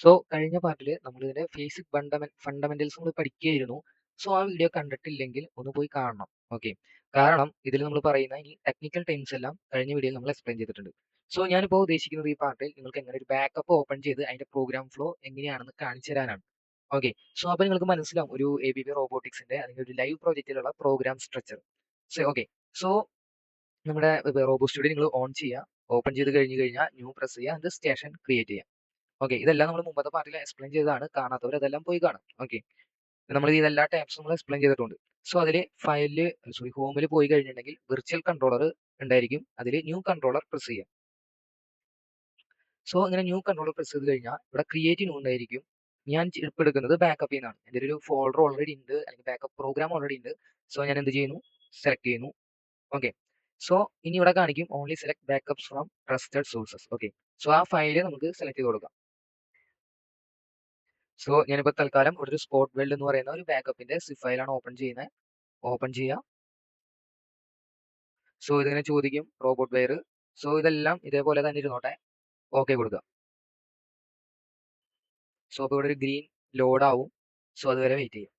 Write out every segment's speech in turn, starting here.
So കഴിഞ്ഞ പാർട്ടിൽ നമ്മളിതിന്റെ basic fundamentals നമ്മൾ പഠിക്കുകയായിരുന്നു. സോ ആ വീഡിയോ കണ്ടിട്ടില്ലെങ്കിൽ ഒന്ന് പോയി കാണണം. ഓക്കെ. കാരണം ഇതിൽ നമ്മൾ പറയുന്ന ഈ ടെക്നിക്കൽ ടേംസ് എല്ലാം കഴിഞ്ഞ വീഡിയോയിൽ നമ്മൾ എക്സ്പ്ലെയിൻ ചെയ്തിട്ടുണ്ട്. സോ ഞാനിപ്പോൾ ഉദ്ദേശിക്കുന്നത് ഈ പാർട്ടിൽ നിങ്ങൾക്ക് എങ്ങനെ ഒരു ബാക്കപ്പ് ഓപ്പൺ ചെയ്ത് അതിന്റെ പ്രോഗ്രാം ഫ്ലോ എങ്ങനെയാണെന്ന് കാണിച്ചു തരാനാണ്. ഓക്കെ. സോ അപ്പോൾ നിങ്ങൾക്ക് മനസ്സിലാവും ഒരു ABB റോബോട്ടിക്സിന്റെ അല്ലെങ്കിൽ ഒരു ലൈവ് പ്രോജക്റ്റിലുള്ള program structure. So okay. So നമ്മുടെ റോബോ സ്റ്റുഡിയോ നിങ്ങൾ ഓൺ ചെയ്യുക. ഓപ്പൺ ചെയ്ത് കഴിഞ്ഞാൽ ന്യൂ പ്രസ് ചെയ്യുക. എന്നിട്ട് സ്റ്റേഷൻ ക്രിയേറ്റ് ചെയ്യുക. ഓക്കെ. ഇതെല്ലാം നമ്മൾ മുമ്പത്തെ പാർട്ടിൽ എക്സ്പ്ലെയിൻ ചെയ്തതാണ്. കാണാത്തവർ അതെല്ലാം പോയി കാണും. ഓക്കെ. നമ്മൾ ഇതെല്ലാ ടാബ്സും നമ്മൾ എക്സ്പ്ലെയിൻ ചെയ്തിട്ടുണ്ട്. സോ അതിൽ ഹോമിൽ പോയി കഴിഞ്ഞിട്ടുണ്ടെങ്കിൽ വിർച്വൽ കൺട്രോളർ ഉണ്ടായിരിക്കും. അതിൽ ന്യൂ കൺട്രോളർ പ്രസ് ചെയ്യുക. സോ ഇങ്ങനെ ന്യൂ കൺട്രോളർ പ്രസ് ചെയ്ത് കഴിഞ്ഞാൽ ഇവിടെ ക്രിയേറ്റ് ന്യൂ ഉണ്ടായിരിക്കും. ഞാൻ ഇപ്പോൾ എടുക്കുന്നത് ബാക്കപ്പിൽ നിന്നാണ്. എൻ്റെ ഒരു ഫോൾഡർ ഓൾറെഡി ഉണ്ട്, അല്ലെങ്കിൽ ബാക്കപ്പ് പ്രോഗ്രാം ഓൾറെഡി ഉണ്ട്. സോ ഞാൻ എന്ത് ചെയ്യുന്നു, സെലക്ട് ചെയ്യുന്നു. ഓക്കെ. സോ ഇനി ഇവിടെ കാണിക്കും only select backups from trusted sources. Okay. So ആ ഫയല് നമുക്ക് സെലക്ട് ചെയ്ത് കൊടുക്കാം. സോ ഞാനിപ്പോൾ തൽക്കാലം ഒരു സ്പോട്ട് വെൽഡ് എന്ന് പറയുന്ന ഒരു ബാക്കപ്പിന്റെ സിപ്പ് ഫയലാണ് ഓപ്പൺ ചെയ്യുന്നത്. ഓപ്പൺ ചെയ്യാം. സോ ഇതിങ്ങനെ ചോദിക്കും റോബോട്ട് വെയർ. സോ ഇതെല്ലാം ഇതേപോലെ തന്നെ ഇരുന്നോട്ടെ. ഓക്കെ കൊടുക്കുക. സോ അപ്പോൾ ഇവിടെ ഒരു ഗ്രീൻ ലോഡ് ആവും. സോ അതുവരെ വെയിറ്റ് ചെയ്യും.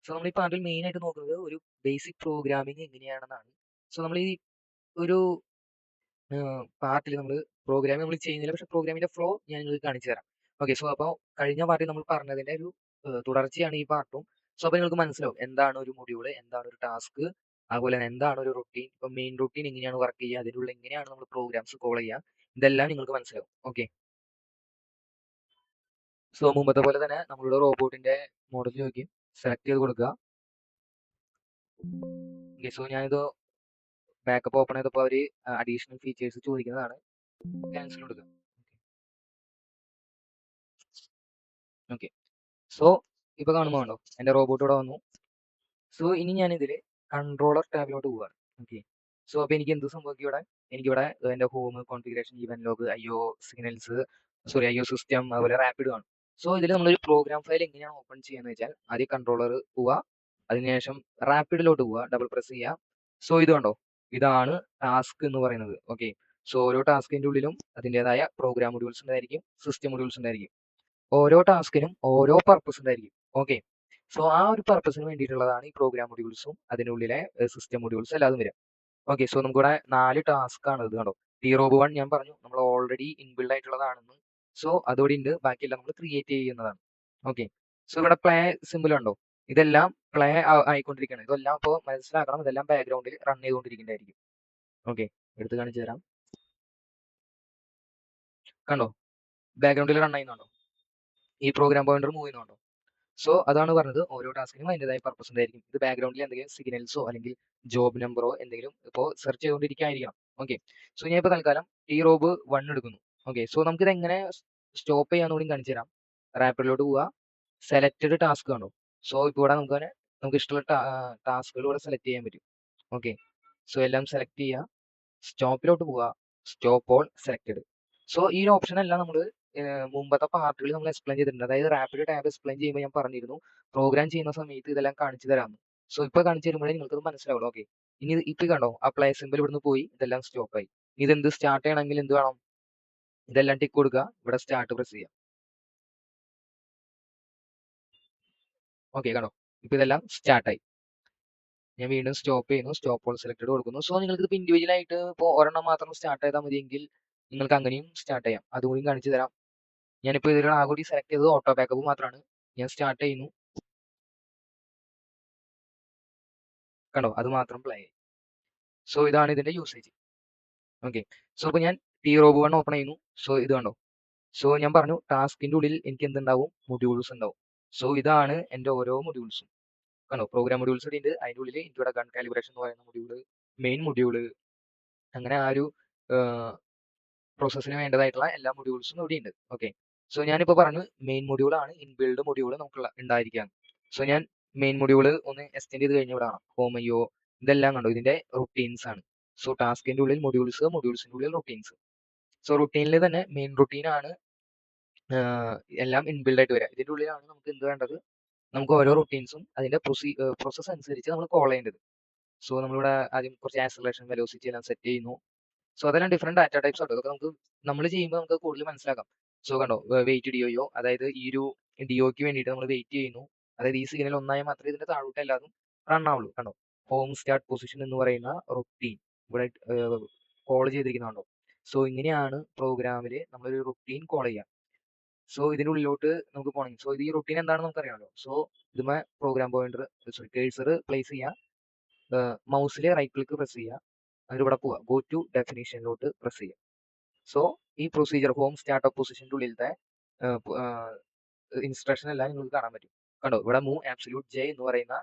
സോ നമ്മളിപ്പോൾ അതിൽ മെയിൻ ആയിട്ട് നോക്കുന്നത് ഒരു ബേസിക് പ്രോഗ്രാമിംഗ് എങ്ങനെയാണെന്നാണ്. സോ നമ്മൾ ഈ ഒരു പാർട്ടിൽ നമ്മൾ പ്രോഗ്രാമിംഗ് നമ്മൾ ചെയ്യുന്നില്ല, പക്ഷെ പ്രോഗ്രാമിന്റെ ഫ്ലോ ഞാൻ നിങ്ങൾക്ക് കാണിച്ചു തരാം. ഓക്കെ. സോ അപ്പോൾ കഴിഞ്ഞ പാർട്ടിൽ നമ്മൾ പറഞ്ഞതിന്റെ ഒരു തുടർച്ചയാണ് ഈ പാർട്ടും. സോ അപ്പോൾ നിങ്ങൾക്ക് മനസ്സിലാവും എന്താണ് ഒരു മൊഡ്യൂള്, എന്താണ് ഒരു ടാസ്ക്, അതുപോലെ തന്നെ എന്താണ് ഒരു റൊട്ടീൻ. ഇപ്പം മെയിൻ റൊട്ടീൻ എങ്ങനെയാണ് വർക്ക് ചെയ്യുക, അതിനുള്ള എങ്ങനെയാണ് നമ്മൾ പ്രോഗ്രാംസ് കോൾ ചെയ്യുക, ഇതെല്ലാം നിങ്ങൾക്ക് മനസ്സിലാവും. ഓക്കെ. സോ മുമ്പത്തെ പോലെ തന്നെ നമ്മളുടെ റോബോട്ടിന്റെ മോഡൽ ചോദിക്കും, സെലക്ട് ചെയ്ത് കൊടുക്കുക. ഓക്കെ. സോ ഞാനിത് ബാക്കപ്പ് ഓപ്പൺ ചെയ്തപ്പോൾ അവർ അഡീഷണൽ ഫീച്ചേഴ്സ് ചോദിക്കുന്നതാണ്. ക്യാൻസൽ കൊടുക്കുക. ഓക്കെ. സോ ഇപ്പൊ കാണുമ്പോൾ ഉണ്ടോ എന്റെ റോബോട്ട് ഇവിടെ വന്നു. സോ ഇനി ഞാൻ ഇതിൽ കൺട്രോളർ ടാബിലോട്ട് പോവാണ്. ഓക്കെ. സോ അപ്പൊ എനിക്ക് എന്ത് സംഭവിക്കും ഇവിടെ, എനിക്കിവിടെ എന്റെ home, configuration, even log, IO system, അതുപോലെ റാപ്പിഡ് ആണ്. സോ ഇതിൽ നമ്മളൊരു പ്രോഗ്രാം ഫയൽ എങ്ങനെയാണ് ഓപ്പൺ ചെയ്യുന്നത് വെച്ചാൽ ആദ്യം കൺട്രോളർ പോവുക, അതിനുശേഷം റാപ്പിഡിലോട്ട് പോവുക, ഡബിൾ പ്രസ് ചെയ്യുക. സോ ഇത് കണ്ടോ, ഇതാണ് ടാസ്ക് എന്ന് പറയുന്നത്. ഓക്കെ. സോ ഓരോ ടാസ്കിന്റെ ഉള്ളിലും അതിൻ്റെതായ പ്രോഗ്രാം മൊഡ്യൂൾസ് ഉണ്ടായിരിക്കും, സിസ്റ്റം മൊഡ്യൂൾസ് ഉണ്ടായിരിക്കും. ഓരോ ടാസ്കിനും ഓരോ പർപ്പസ് ഉണ്ടായിരിക്കും. ഓക്കെ. സോ ആ ഒരു പർപ്പസിന് വേണ്ടിയിട്ടുള്ളതാണ് ഈ പ്രോഗ്രാം മൊഡ്യൂൾസും അതിനുള്ളിലെ സിസ്റ്റം മൊഡ്യൂൾസും എല്ലാതും വരും. ഓക്കെ. സോ നമുക്കിവിടെ 4 ടാസ്ക് ആണ് ഇത് കണ്ടോ. T-Robo 1 ഞാൻ പറഞ്ഞു നമ്മൾ ഓൾറെഡി ഇൻബിൽഡ് ആയിട്ടുള്ളതാണെന്ന്. സോ അതോടെ ഉണ്ട്, ബാക്കിയെല്ലാം നമ്മൾ ക്രിയേറ്റ് ചെയ്യുന്നതാണ്. ഓക്കെ. സോ ഇവിടെ പ്ലേ സിമ്പിൾ ഉണ്ടോ, ഇതെല്ലാം പ്ലേ ആയിക്കൊണ്ടിരിക്കുകയാണ്. ഇതെല്ലാം ഇപ്പോൾ മനസ്സിലാക്കണം, ഇതെല്ലാം ബാക്ക്ഗ്രൗണ്ടിൽ റൺ ചെയ്തുകൊണ്ടിരിക്കുന്നതായിരിക്കും. ഓക്കെ. എടുത്ത് കാണിച്ചു തരാം. കണ്ടോ, ബാക്ക്ഗ്രൗണ്ടിൽ റൺ ചെയ്യുന്നുണ്ടോ, ഈ പ്രോഗ്രാം പോയിന്റർ മൂവ് ചെയ്യുന്നുണ്ടോ. സോ അതാണ് പറഞ്ഞത്, ഓരോ ടാസ്കിനും അതിൻ്റെതായ പർപ്പസ് ഉണ്ടായിരിക്കും. ഇത് ബാക്ക്ഗ്രൗണ്ടിൽ എന്തെങ്കിലും സിഗ്നൽസോ അല്ലെങ്കിൽ ജോബ് നമ്പറോ എന്തെങ്കിലും ഇപ്പോൾ സെർച്ച് ചെയ്തുകൊണ്ടിരിക്കായിരിക്കണം. ഓക്കെ. സോ ഞാൻ ഇപ്പോൾ തൽക്കാലം T-Robo 1 എടുക്കുന്നു. ഓക്കെ. സോ നമുക്കിത് എങ്ങനെ സ്റ്റോപ്പ് ചെയ്യാന്ന് കൂടി കാണിച്ചു തരാം. റാപ്പിഡിലോട്ട് പോവുക, സെലക്റ്റഡ് ടാസ്ക് കണ്ടോ. സോ ഇപ്പോൾ ഇവിടെ നമുക്ക് ഇഷ്ടമുള്ള ടാസ്കുകൾ ഇവിടെ സെലക്ട് ചെയ്യാൻ പറ്റും. ഓക്കെ. സോ എല്ലാം സെലക്ട് ചെയ്യുക, സ്റ്റോപ്പിലോട്ട് പോവുക, സ്റ്റോപ്പ് ഓൾ സെലക്റ്റഡ്. സോ ഈ ഒരു ഓപ്ഷൻ എല്ലാം നമ്മൾ മുമ്പത്തെ പാർട്ടുകളിൽ നമ്മൾ എക്സ്പ്ലെയിൻ ചെയ്തിട്ടുണ്ട്. അതായത് റാപ്പിഡ് ടാബ് എക്സ്പ്ലെയിൻ ചെയ്യുമ്പോൾ ഞാൻ പറഞ്ഞിരുന്നു പ്രോഗ്രാം ചെയ്യുന്ന സമയത്ത് ഇതെല്ലാം കാണിച്ചു തരാമെന്ന്. സോ ഇപ്പോൾ കാണിച്ചു തരുമ്പോഴേ നിങ്ങൾക്കത് മനസ്സിലാവുള്ളൂ. ഓക്കെ. ഇനി ഇപ്പൊ കണ്ടോ, ആ പ്ലേ സിമ്പിൾ ഇവിടുന്ന് പോയി, ഇതെല്ലാം സ്റ്റോപ്പ് ആയി. ഇതെന്ത് സ്റ്റാർട്ട് ചെയ്യണമെങ്കിൽ എന്ത് വേണം, ഇതെല്ലാം ടിക്ക് കൊടുക്കുക, ഇവിടെ സ്റ്റാർട്ട് പ്രസ് ചെയ്യുക. ഓക്കെ. കണ്ടോ, ഇപ്പൊ ഇതെല്ലാം സ്റ്റാർട്ടായി. ഞാൻ വീണ്ടും സ്റ്റോപ്പ് ചെയ്യുന്നു, സ്റ്റോപ്പ് ഓൾ സെലക്ടഡ് കൊടുക്കുന്നു. സോ നിങ്ങൾക്ക് ഇപ്പോൾ ഇൻഡിവിജ്വൽ ആയിട്ട് ഇപ്പോൾ ഒരെണ്ണം മാത്രം സ്റ്റാർട്ട് ചെയ്താൽ മതിയെങ്കിൽ നിങ്ങൾക്ക് അങ്ങനെയും സ്റ്റാർട്ട് ചെയ്യാം. അതുകൂടി കാണിച്ചു തരാം. ഞാനിപ്പോൾ ഇതിൽ ആ കൂടി സെലക്ട് ചെയ്തത് ഓട്ടോ ബാക്കപ്പ് മാത്രമാണ്. ഞാൻ സ്റ്റാർട്ട് ചെയ്യുന്നു. കണ്ടോ, അത് മാത്രം പ്ലേ ആയി. സോ ഇതാണ് ഇതിന്റെ യൂസേജ്. ഓക്കെ. സോ ഇപ്പോൾ ഞാൻ T-Robo 1 ഓപ്പൺ ചെയ്യുന്നു. സോ ഇത് കണ്ടോ. സോ ഞാൻ പറഞ്ഞു ടാസ്കിന്റെ ഉള്ളിൽ എനിക്ക് എന്തുണ്ടാവും, മൊഡ്യൂൾസ് ഉണ്ടാവും. സോ ഇതാണ് എൻ്റെ ഓരോ മൊഡ്യൂൾസും. കണ്ടോ, പ്രോഗ്രാം മൊഡ്യൂൾസ് ഇവിടെ ഉണ്ട്. അതിൻ്റെ ഉള്ളിൽ എനിക്കിവിടെ ഗൺ കാലിബ്രേഷൻ എന്ന് പറയുന്ന മൊഡ്യൂള്, മെയിൻ മൊഡ്യൂള്, അങ്ങനെ ആ ഒരു പ്രോസസ്സിന് വേണ്ടതായിട്ടുള്ള എല്ലാ മൊഡ്യൂൾസും ഇവിടെ ഉണ്ട്. ഓക്കെ. സോ ഞാനിപ്പോൾ പറഞ്ഞു മെയിൻ മൊഡ്യൂളാണ് ഇൻബിൽഡ് മൊഡ്യൂൾ നമുക്ക് ഉണ്ടായിരിക്കാം. സോ ഞാൻ മെയിൻ മൊഡ്യൂള് ഒന്ന് എക്സ്റ്റെൻഡ് ചെയ്ത് കഴിഞ്ഞ് ഇവിടെ കാണാം. ഹോം IO ഇതെല്ലാം കണ്ടോ, ഇതിന്റെ റുട്ടീൻസ് ആണ്. സോ ടാസ്കിന്റെ ഉള്ളിൽ മൊഡ്യൂൾസ്, മൊഡ്യൂൾസിന്റെ ഉള്ളിൽ റുട്ടീൻസ്. സോ റുട്ടീനിൽ തന്നെ മെയിൻ റുട്ടീനാണ് എല്ലാം ഇൻബിൽഡ് ആയിട്ട് വരിക. ഇതിന്റെ ഉള്ളിലാണ് നമുക്ക് എന്ത് വേണ്ടത്, നമുക്ക് ഓരോ റുട്ടീൻസും അതിന്റെ പ്രോസസ് അനുസരിച്ച് നമ്മൾ കോൾ ചെയ്യേണ്ടത്. സോ നമ്മളിവിടെ ആദ്യം കുറച്ച് ആക്സലറേഷൻ, വെലോസിറ്റി എല്ലാം സെറ്റ് ചെയ്യുന്നു. സോ അതെല്ലാം ഡിഫറെന്റ് ഡാറ്റ ടൈപ്സ് ഉണ്ട്. അതൊക്കെ നമ്മൾ ചെയ്യുമ്പോൾ നമുക്ക് കൂടുതൽ മനസ്സിലാക്കാം. സോ കണ്ടോ വെയിറ്റ് ഡിഒയോ, അതായത് ഈ ഒരു ഡിഒക്ക് വേണ്ടിയിട്ട് നമ്മൾ വെയിറ്റ് ചെയ്യുന്നു. അതായത് ഈ സിഗ്നൽ ഒന്നായാൽ മാത്രമേ ഇതിന്റെ താഴോട്ട് എല്ലാതും റൺ ആവുള്ളൂ. കണ്ടോ ഹോം സ്റ്റാർട്ട് പൊസിഷൻ എന്ന് പറയുന്ന റുട്ടീൻ ഇവിടെ കോൾ ചെയ്തിരിക്കുന്നുണ്ടോ. സോ ഇങ്ങനെയാണ് പ്രോഗ്രാമിൽ നമ്മളൊരു റുട്ടീൻ കോൾ ചെയ്യുക. സോ ഇതിന്റെ ഉള്ളിലോട്ട് നമുക്ക് പോകണമെങ്കിൽ സോ ഇത് ഈ റുട്ടീൻ എന്താണെന്ന് നമുക്കറിയാമല്ലോ. സോ ഇതുമേ പ്രോഗ്രാം പോയിന്റർ കേഴ്സർ പ്ലേസ് ചെയ്യുക, മൗസിൽ റൈറ്റ് ക്ലിക്ക് പ്രസ് ചെയ്യുക, അതിൽ ഇവിടെ പോവുക, ഗോ ടു ഡെഫിനേഷനിലോട്ട് പ്രസ് ചെയ്യുക. സോ ഈ പ്രൊസീജിയർ ഹോം സ്റ്റാർട്ടപ്പ് പൊസിഷൻ്റെ ഉള്ളിലത്തെ ഇൻസ്ട്രക്ഷൻ എല്ലാം നിങ്ങൾക്ക് കാണാൻ പറ്റും. കണ്ടോ ഇവിടെ മൂവ് ആബ്സല്യൂട്ട് ജെ എന്ന് പറയുന്ന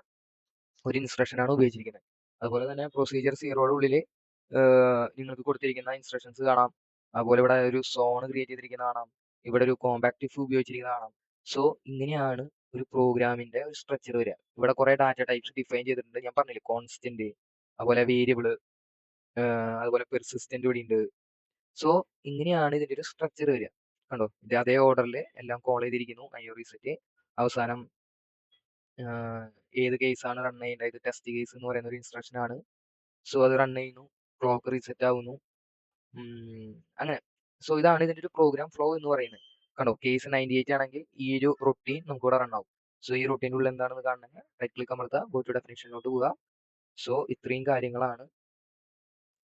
ഒരു ഇൻസ്ട്രക്ഷൻ ആണ് ഉപയോഗിച്ചിരിക്കുന്നത്. അതുപോലെ തന്നെ പ്രൊസീജിയർ സീറോയുടെ ഉള്ളിൽ നിങ്ങൾക്ക് കൊടുത്തിരിക്കുന്ന ഇൻസ്ട്രക്ഷൻസ് കാണാം. അതുപോലെ ഇവിടെ ഒരു സോൺ ക്രിയേറ്റ് ചെയ്തിരിക്കുന്ന കാണാം. ഇവിടെ ഒരു കോമ്പാക്ടിഫ് ഉപയോഗിച്ചിരിക്കുന്ന കാണാം. സോ ഇങ്ങനെയാണ് ഒരു പ്രോഗ്രാമിന്റെ ഒരു സ്ട്രക്ചർ വരിക. ഇവിടെ കുറെ ഡാറ്റ ടൈപ്സ് ഡിഫൈൻ ചെയ്തിട്ടുണ്ട്. ഞാൻ പറഞ്ഞില്ലേ കോൺസ്റ്റന്റ്, അതുപോലെ വേരിയബിള്, അതുപോലെ പെർസിസ്റ്റന്റ് ഇവിടെ ഉണ്ട്. സോ ഇങ്ങനെയാണ് ഇതിന്റെ ഒരു സ്ട്രക്ചർ വരിക. കണ്ടോ ഇത് അതേ ഓർഡറിൽ എല്ലാം കോൾ ചെയ്തിരിക്കുന്നു. IO റീസെറ്റ് അവസാനം ഏത് കേസാണ് റൺ ചെയ്യേണ്ടത്, ഇത് ടെസ്റ്റ് കേസ് എന്ന് പറയുന്ന ഒരു ഇൻസ്ട്രക്ഷൻ ആണ്. സോ അത് റൺ ചെയ്യുന്നു, ക്ലോക്ക് റീസെറ്റ് ആവുന്നു, അങ്ങനെ. സോ ഇതാണ് ഇതിന്റെ ഒരു പ്രോഗ്രാം ഫ്ലോ എന്ന് പറയുന്നത്. കണ്ടോ കേസ് 98 ആണെങ്കിൽ ഈ ഒരു റൊട്ടീൻ നമുക്ക് ഇവിടെ റൺ ആവും. സോ ഈ റൊട്ടീൻ്റെ ഉള്ളിൽ എന്താണെന്ന് കാണണമെങ്കിൽ റൈറ്റ് ക്ലിക്ക് അമർത്തുക, ഗോ ടു ഡെഫിനേഷനിലോട്ട് പോവുക. സോ ഇത്രയും കാര്യങ്ങളാണ്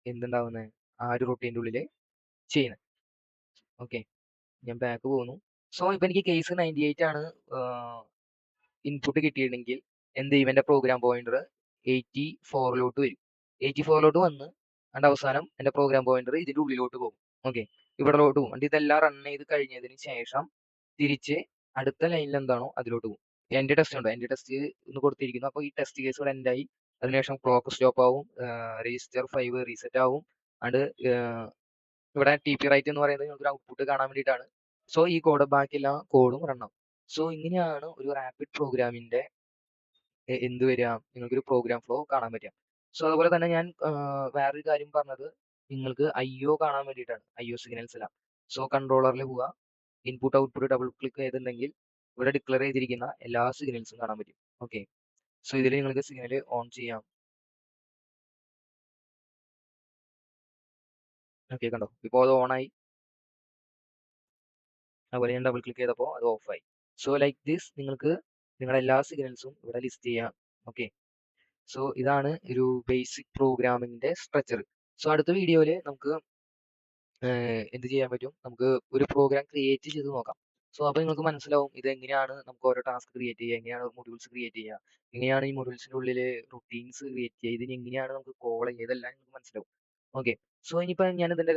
എന്തുണ്ടാവുന്നത് ആ ഒരു റൊട്ടീൻ്റെ ഉള്ളിൽ ചെയ്യുന്നത്. ഓക്കെ, ഞാൻ ബാക്ക് പോകുന്നു. സോ ഇപ്പൊ എനിക്ക് കേസ് 98 ആണ് ഇൻപുട്ട് കിട്ടിയിട്ടുണ്ടെങ്കിൽ എന്ത് ചെയ്യും, എന്റെ പ്രോഗ്രാം പോയിന്റർ 84ലോട്ട് വരും. 84ലോട്ട് വന്ന് അതിന്റെ അവസാനം എന്റെ പ്രോഗ്രാം പോയിന്റർ ഇതിന്റെ ഉള്ളിലോട്ട് പോകും. ഓക്കെ, ഇവിടെലോട്ട് പോകും. എന്നിട്ട് ഇതെല്ലാം റൺ ചെയ്ത് കഴിഞ്ഞതിന് ശേഷം തിരിച്ച് അടുത്ത ലൈനിൽ എന്താണോ അതിലോട്ട് പോകും. എന്റെ ടെസ്റ്റ് ഉണ്ടോ, എന്റെ ടെസ്റ്റ് ഒന്ന് കൊടുത്തിരിക്കുന്നു. അപ്പോൾ ഈ ടെസ്റ്റ് കേസ് ഇവിടെ എൻഡ് ആയി. അതിനുശേഷം ക്ലോക്ക് സ്റ്റോപ്പ് ആവും, രജിസ്റ്റർ 5 റീസെറ്റ് ആവും. അത് ഇവിടെ TP റൈറ്റ് എന്ന് പറയുന്നത് നിങ്ങൾക്ക് ഔട്ട്പുട്ട് കാണാൻ വേണ്ടിയിട്ടാണ്. സോ ഈ കോഡ് ബാക്കി എല്ലാ കോഡും റൺ ആവും. സോ ഇങ്ങനെയാണ് ഒരു റാപ്പിഡ് പ്രോഗ്രാമിന്റെ എന്ത് വരിക, നിങ്ങൾക്കൊരു പ്രോഗ്രാം ഫ്ലോ കാണാൻ പറ്റുക. സോ അതുപോലെ തന്നെ ഞാൻ വേറൊരു കാര്യം പറഞ്ഞത് നിങ്ങൾക്ക് IO കാണാൻ വേണ്ടിയിട്ടാണ്, IO സിഗ്നൽസ് എല്ലാം. സോ കൺട്രോളറിൽ പോവുക, ഇൻപുട്ട് ഔട്ട്പുട്ട് ഡബിൾ ക്ലിക്ക് ചെയ്തിട്ടുണ്ടെങ്കിൽ ഇവിടെ ഡിക്ലെയർ ചെയ്തിരിക്കുന്ന എല്ലാ സിഗ്നൽസും കാണാൻ പറ്റും. ഓക്കെ, സോ ഇതിൽ നിങ്ങൾക്ക് സിഗ്നൽ ഓൺ ചെയ്യാം. ഓക്കെ, കണ്ടോ ഇപ്പോൾ അത് ഓണായി. അതുപോലെ ഞാൻ ഡബിൾ ക്ലിക്ക് ചെയ്തപ്പോൾ അത് ഓഫായി. സോ ലൈക്ക് ദിസ് നിങ്ങൾക്ക് നിങ്ങളുടെ എല്ലാ സിഗ്നൽസും ഇവിടെ ലിസ്റ്റ് ചെയ്യാം. ഓക്കെ, സോ ഇതാണ് ഒരു ബേസിക് പ്രോഗ്രാമിങ്ങിന്റെ സ്ട്രക്ചർ. സോ അടുത്ത വീഡിയോയിൽ നമുക്ക് എന്ത് ചെയ്യാൻ പറ്റും, നമുക്ക് ഒരു പ്രോഗ്രാം ക്രിയേറ്റ് ചെയ്ത് നോക്കാം. സോ അപ്പോൾ നിങ്ങൾക്ക് മനസ്സിലാവും ഇത് എങ്ങനെയാണ് നമുക്ക് ഓരോ ടാസ്ക് ക്രിയേറ്റ് ചെയ്യുക, എങ്ങനെയാണ് മൊഡ്യൂൾസ് ക്രിയേറ്റ് ചെയ്യുക, എങ്ങനെയാണ് ഈ മൊഡ്യൂൾസിന്റെ ഉള്ളിൽ റുട്ടീൻസ് ക്രിയേറ്റ് ചെയ്യുക, ഇതിന് എങ്ങനെയാണ് നമുക്ക് കോൾ ചെയ്യുക, ഇതെല്ലാം നിങ്ങൾക്ക് മനസ്സിലാവും. ഓക്കെ, സോ ഇനിയിപ്പോൾ ഞാൻ ഇതിന്റെ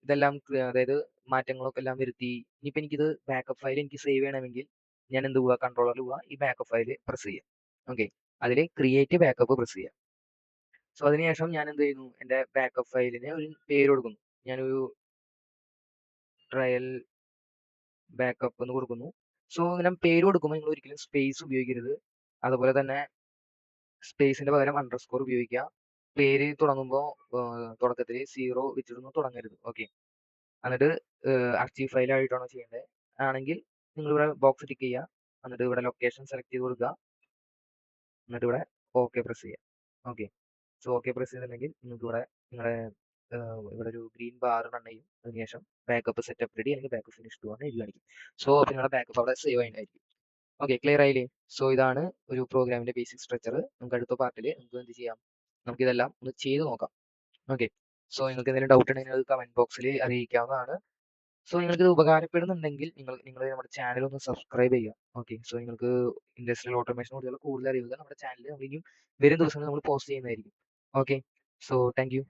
ഇതെല്ലാം അതായത് മാറ്റങ്ങളൊക്കെ എല്ലാം വരുത്തി. ഇനിയിപ്പോൾ എനിക്കിത് ബാക്കപ്പ് ഫയൽ എനിക്ക് സേവ് ചെയ്യണമെങ്കിൽ ഞാൻ എന്ത് പോവുക, കൺട്രോളറിൽ പോവുക, ഈ ബാക്കപ്പ് ഫയൽ പ്രസ് ചെയ്യുക. ഓക്കെ, അതിൽ ക്രിയേറ്റ് ബാക്കപ്പ് പ്രസ് ചെയ്യുക. സോ അതിനുശേഷം ഞാൻ എന്ത് ചെയ്യുന്നു, എൻ്റെ ബാക്കപ്പ് ഫയലിന് ഒരു പേര് കൊടുക്കുന്നു. ഞാനൊരു ട്രയൽ ബാക്കപ്പ് എന്ന് കൊടുക്കുന്നു. സോ ഇങ്ങനെ പേര് കൊടുക്കുമ്പോൾ നിങ്ങൾ ഒരിക്കലും സ്പേസ് ഉപയോഗിക്കരുത്. അതുപോലെ തന്നെ സ്പേസിന്റെ പകരം അണ്ടർസ്കോർ ഉപയോഗിക്കുക. പേര് തുടങ്ങുമ്പോൾ തുടക്കത്തിൽ 0 വെച്ചിട്ടൊന്നും തുടങ്ങരുത്. ഓക്കെ, എന്നിട്ട് ആർച്ചീവ് ഫയൽ ആയിട്ടാണോ ചെയ്യേണ്ടത് ആണെങ്കിൽ നിങ്ങൾ ഇവിടെ ബോക്സ് ടിക്ക് ചെയ്യുക, എന്നിട്ട് ഇവിടെ ലൊക്കേഷൻ സെലക്ട് ചെയ്ത് കൊടുക്കുക, എന്നിട്ട് ഇവിടെ ഓക്കെ പ്രസ് ചെയ്യുക. ഓക്കെ, സോ ഓക്കെ പ്രസ് ചെയ്തിട്ടുണ്ടെങ്കിൽ നിങ്ങൾക്ക് ഇവിടെ നിങ്ങളുടെ ഇവിടെ ഒരു ഗ്രീൻ ബാർ റൺ ചെയ്യും. അതിനുശേഷം ബാക്കപ്പ് സെറ്റപ്പ് റെഡി അല്ലെങ്കിൽ ബാക്കപ്പ് ഫിനിഷ് ടു ആണ് എഴുതി കാണിക്കും. സോ അപ്പോൾ നിങ്ങളുടെ ബാക്കപ്പ് അവിടെ സേവ് ആയിട്ടുണ്ടായിരിക്കും. ഓക്കെ, ക്ലിയർ ആയില്ലേ? സോ ഇതാണ് ഒരു പ്രോഗ്രാമിന്റെ ബേസിക് സ്ട്രക്ചർ. നമുക്ക് അടുത്ത പാർട്ടിൽ നമുക്ക് എന്ത് ചെയ്യാം, നമുക്ക് ഇതെല്ലാം ഒന്ന് ചെയ്ത് നോക്കാം. ഓക്കെ, സോ നിങ്ങൾക്ക് എന്തെങ്കിലും ഡൗട്ട് ഉണ്ടെങ്കിൽ അത് കമന്റ് ബോക്സിൽ അറിയിക്കാവുന്നതാണ്. സോ നിങ്ങൾക്ക് ഇത് ഉപകാരപ്പെടുന്നുണ്ടെങ്കിൽ നിങ്ങൾ നമ്മുടെ ചാനൽ ഒന്ന് സബ്സ്ക്രൈബ് ചെയ്യുക. ഓക്കെ, സോ നിങ്ങൾക്ക് ഇൻഡസ്ട്രിയൽ ഓട്ടോമേഷനെ കുറിച്ചുള്ള കൂടുതൽ അറിവുകൾ നമ്മുടെ ചാനലിൽ നമ്മൾ ഇനിയും വരും ദിവസങ്ങളിൽ നമ്മൾ പോസ്റ്റ് ചെയ്യുന്നതായിരിക്കും. Okay, so thank you.